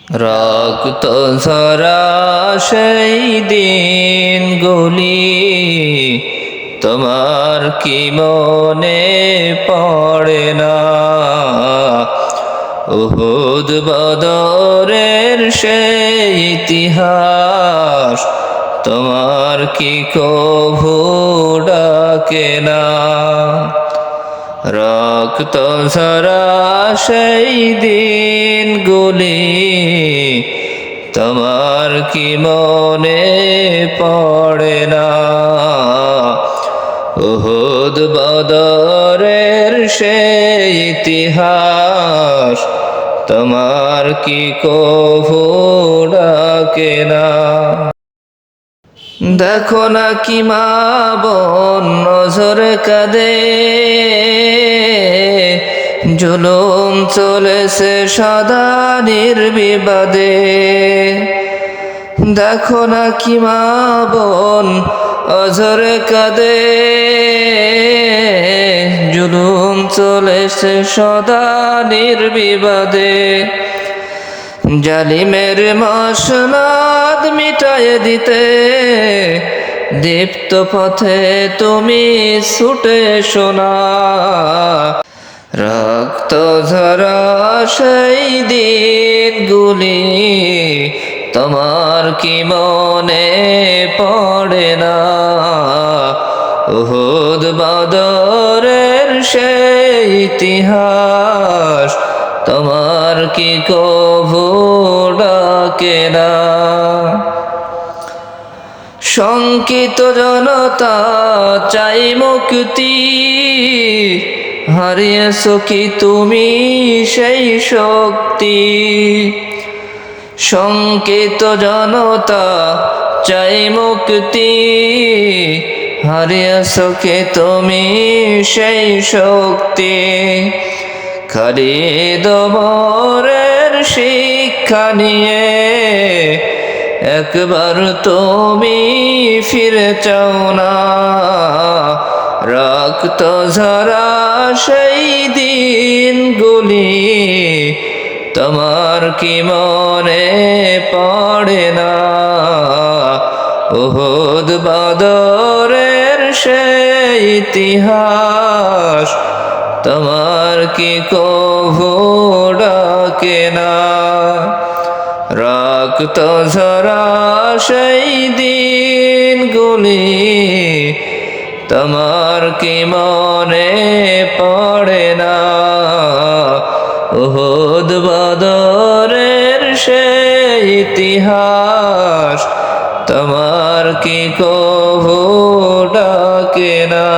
রক্ত ঝরা সেই দিনগুলি তোমার কি মনে পড়ে না? উহুদ বদরের সেই ইতিহাস তোমার কি কভু ডাকে না? রক্ত ঝরা সেই দিনগুলি তোমার কি মনে পড়ে না? উহুদ বদরের সেই ইতিহাস তোমার কি কভু ডাকে না? দেখো না কি মা বোন নজরে কাঁদে, জুলুম চলেছে সদা নির্বিবাদে। দেখো না কি মা বোন অঝরে কাঁদে, জুলুম চলেছে সদা নির্বিবাদে। জালিমের মসনদ মিটায়ে দিতে দীপ্ত পথে তুমি ছুটে শোনা। রক্ত ঝরা সেই দিনগুলি তোমার কি মনে পড়ে না? উহুদ বদরের সেই ইতিহাস তোমার কি কভু ডাকে না? শঙ্কিত জনতা চাই মুক্তি, হারিয়েছো কি তুমি সেই শক্তি? শঙ্কিত জনতা চাই মুক্তি, হারিয়েছো কি তুমি সেই শক্তি? খালিদ ওমরের শিক্ষা নিয়ে একবার তুমি ফিরে চাও না? রক্ত ঝরা সেই দিনগুলি তোমার কি মনে পড়ে না? উহুদ বদরের সেই ইতিহাস তোমার কি কভু ডাকে না? রক্ত ঝরা সেই দিনগুলি তোমার কি মনে পড়ে না? উহুদ বদরের সেই ইতিহাস তোমার কি কভু ডাকে না?